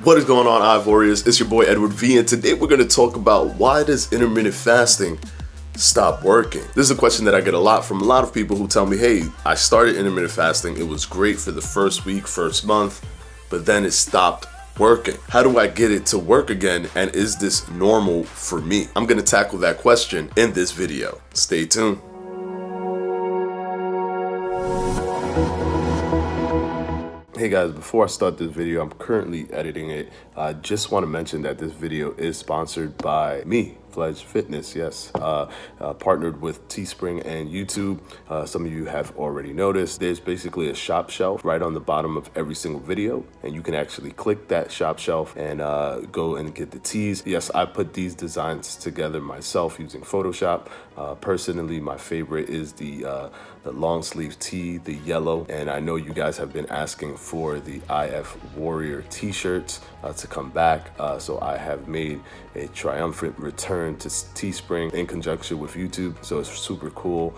What is going on, IF Warriors? It's your boy Edward V, and today we're going to talk about why does intermittent fasting stop working? This is a question that I get a lot from a lot of people who tell me, hey, I started intermittent fasting. It was great for the first week, first month, but then it stopped working. How do I get it to work again? And is this normal for me? I'm going to tackle that question in this video. Stay tuned. Hey guys, before I start this video, I'm currently editing it. I just want to mention that this video is sponsored by me, Fledge Fitness, yes. Partnered with Teespring and YouTube. Some of you have already noticed there's basically a shop shelf right on the bottom of every single video, and you can actually click that shop shelf and go and get the tees. Yes, I put these designs together myself using Photoshop. Personally, my favorite is the long sleeve tee, the yellow, and I know you guys have been asking for the IF Warrior t-shirts to come back, so I have made a triumphant return to Teespring in conjunction with YouTube, so it's super cool.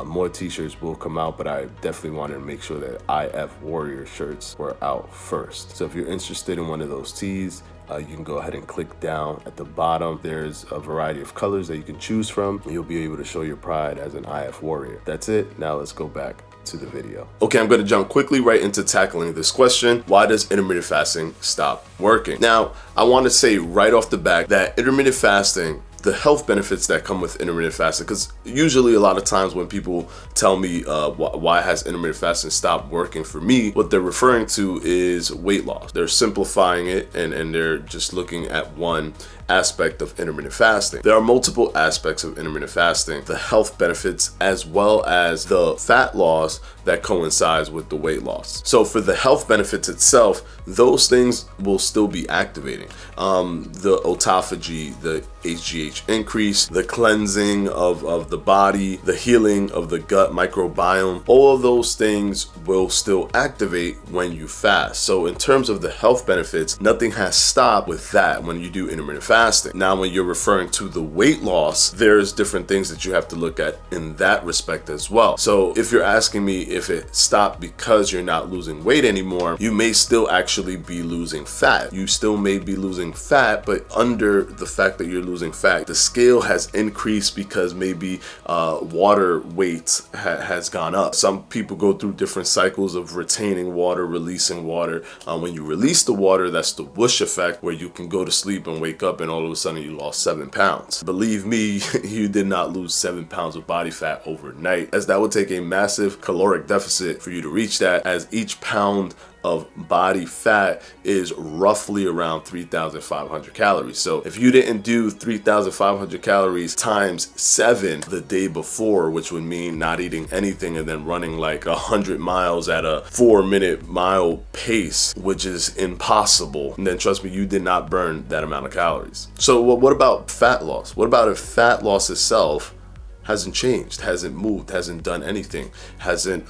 More t-shirts will come out, but I definitely wanted to make sure that IF Warrior shirts were out first. So if you're interested in one of those tees, you can go ahead and click down at the bottom. There's a variety of colors that you can choose from. You'll be able to show your pride as an IF Warrior. That's it. Now let's go back to the video. Okay, I'm going to jump quickly right into tackling this question. Why does intermittent fasting stop working? Now, I want to say right off the bat that intermittent fasting, the health benefits that come with intermittent fasting, because usually a lot of times when people tell me why has intermittent fasting stopped working for me, what they're referring to is weight loss. They're simplifying it and they're just looking at one aspect of intermittent fasting. There are multiple aspects of intermittent fasting, the health benefits as well as the fat loss that coincides with the weight loss. So for the health benefits itself, those things will still be activating. The autophagy, the HGH increase, the cleansing of the body, the healing of the gut microbiome, all of those things will still activate when you fast. So in terms of the health benefits, nothing has stopped with that when you do intermittent fasting. Now, when you're referring to the weight loss, there's different things that you have to look at in that respect as well. So if you're asking me if it stopped because you're not losing weight anymore, you may still actually be losing fat. You still may be losing fat, but under the fact that you're losing fat, the scale has increased because maybe water weight has gone up. Some people go through different cycles of retaining water, releasing water. When you release the water, that's the whoosh effect, where you can go to sleep and wake up and all of a sudden you lost 7 pounds. Believe me, you did not lose 7 pounds of body fat overnight, as that would take a massive caloric deficit for you to reach that, as each pound of body fat is roughly around 3,500 calories. So if you didn't do 3,500 calories times 7 the day before, which would mean not eating anything and then running like 100 miles at a 4-minute mile pace, which is impossible, and then trust me, you did not burn that amount of calories. So what about fat loss? What about if fat loss itself hasn't changed, hasn't moved, hasn't done anything, hasn't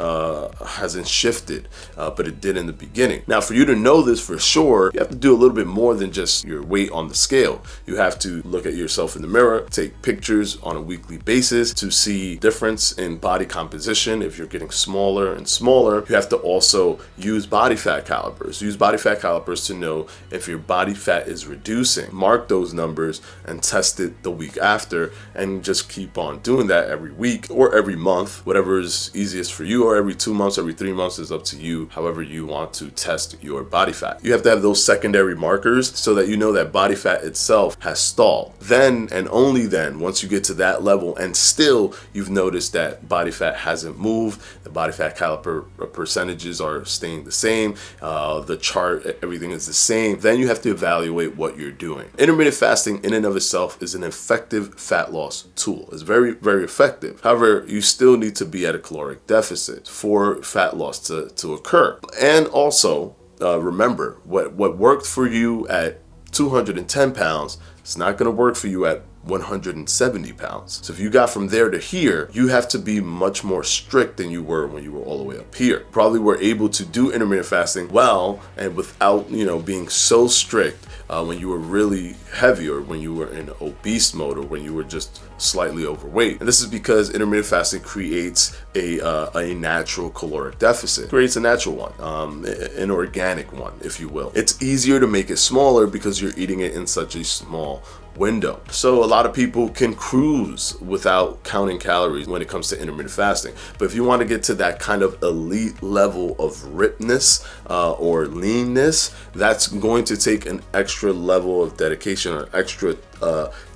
shifted, but it did in the beginning? Now, for you to know this for sure, you have to do a little bit more than just your weight on the scale. You have to look at yourself in the mirror, take pictures on a weekly basis to see difference in body composition. If you're getting smaller and smaller, you have to also use body fat calipers. Use body fat calipers to know if your body fat is reducing. Mark those numbers and test it the week after, and just keep on doing that every week or every month, whatever is easiest for you, or every 2 months, every 3 months, is up to you, however you want to test your body fat. You have to have those secondary markers so that you know that body fat itself has stalled. Then and only then, once you get to that level and still you've noticed that body fat hasn't moved, the body fat caliper percentages are staying the same, the chart, everything is the same, then you have to evaluate what you're doing. Intermittent fasting in and of itself is an effective fat loss tool. It's very, very effective. However, you still need to be at a caloric deficit for fat loss to occur. And also, remember, what worked for you at 210 pounds, it's not going to work for you at 170 pounds. So if you got from there to here, you have to be much more strict than you were when you were all the way up here. Probably were able to do intermittent fasting well and without, being so strict when you were really heavy, or when you were in obese mode, or when you were just slightly overweight. And this is because intermittent fasting creates a natural caloric deficit. Creates a natural one, an organic one, if you will. It's easier to make it smaller because you're eating it in such a small window. So a lot of people can cruise without counting calories when it comes to intermittent fasting. But if you want to get to that kind of elite level of rippedness or leanness, that's going to take an extra level of dedication, or extra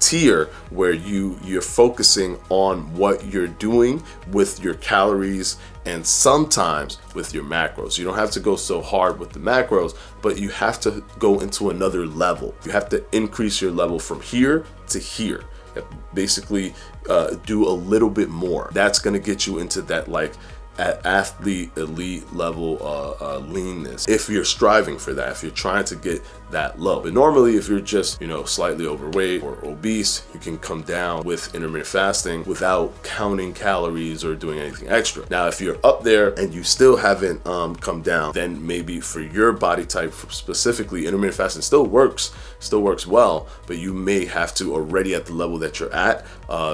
tier where you're focusing on what you're doing with your calories and sometimes with your macros. You don't have to go so hard with the macros, but you have to go into another level. You have to increase your level from here to here. You have to basically do a little bit more. That's going to get you into that athlete elite level leanness, if you're striving for that, if you're trying to get that low. But normally, if you're just slightly overweight or obese, you can come down with intermittent fasting without counting calories or doing anything extra. Now if you're up there and you still haven't come down, then maybe for your body type specifically, intermittent fasting still works well, but you may have to, already at the level that you're at,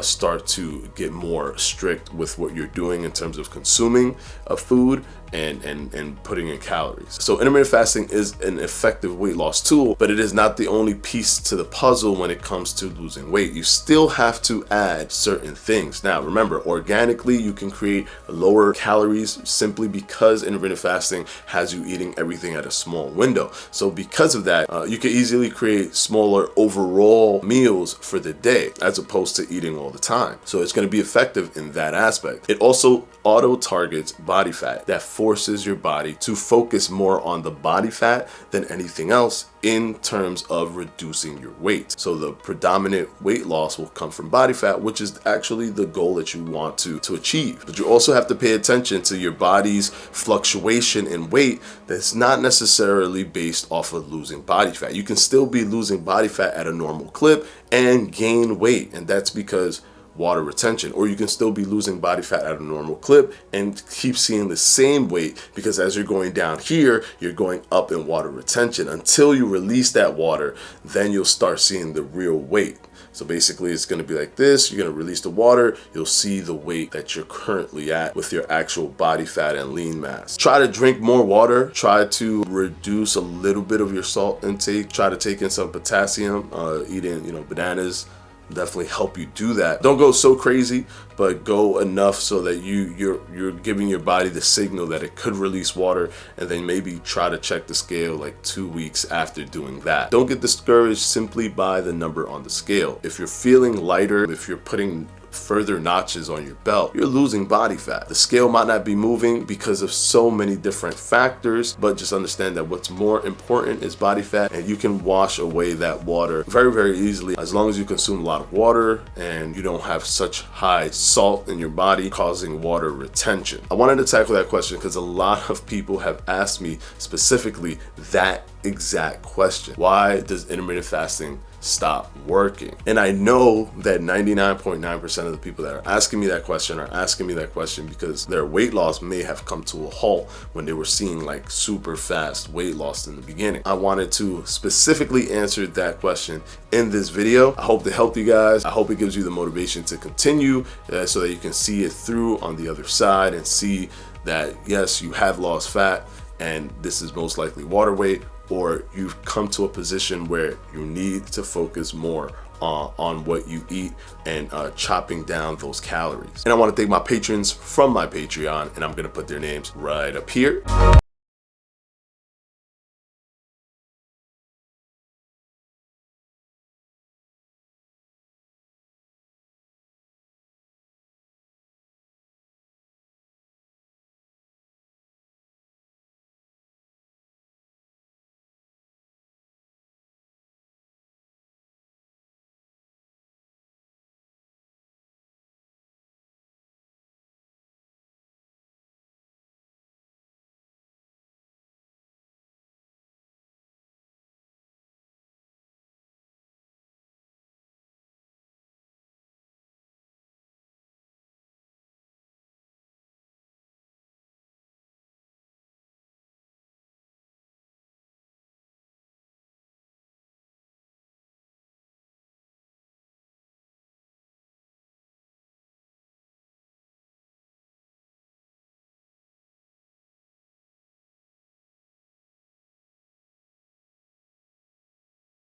start to get more strict with what you're doing in terms of consuming food and putting in calories. So intermittent fasting is an effective weight loss tool, but it is not the only piece to the puzzle when it comes to losing weight. You still have to add certain things. Now remember, organically you can create lower calories simply because intermittent fasting has you eating everything at a small window. So because of that, you can easily create smaller overall meals for the day as opposed to eating all the time. So it's going to be effective in that aspect. It also auto targets body fat. That forces your body to focus more on the body fat than anything else in terms of reducing your weight. So the predominant weight loss will come from body fat, which is actually the goal that you want to achieve. But you also have to pay attention to your body's fluctuation in weight that's not necessarily based off of losing body fat. You can still be losing body fat at a normal clip and gain weight, and that's because water retention. Or you can still be losing body fat at a normal clip and keep seeing the same weight, because as you're going down here, you're going up in water retention. Until you release that water, then you'll start seeing the real weight. So basically it's going to be like this. You're going to release the water, you'll see the weight that you're currently at with your actual body fat and lean mass. Try to drink more water, try to reduce a little bit of your salt intake, try to take in some potassium, eating bananas definitely help you do that. Don't go so crazy, but go enough so that you're giving your body the signal that it could release water, and then maybe try to check the scale like 2 weeks after doing that. Don't get discouraged simply by the number on the scale. If you're feeling lighter, if you're putting further notches on your belt, you're losing body fat. The scale might not be moving because of so many different factors, but just understand that what's more important is body fat, and you can wash away that water very, very easily as long as you consume a lot of water and you don't have such high salt in your body causing water retention. I wanted to tackle that question because a lot of people have asked me specifically that exact question. Why does intermittent fasting stop working? And I know that 99.9% of the people that are asking me that question because their weight loss may have come to a halt when they were seeing like super fast weight loss in the beginning. I wanted to specifically answer that question in this video. I hope to help you guys. I hope it gives you the motivation to continue so that you can see it through on the other side and see that yes, you have lost fat and this is most likely water weight, or you've come to a position where you need to focus more on what you eat and chopping down those calories. And I want to thank my patrons from my Patreon, and I'm going to put their names right up here.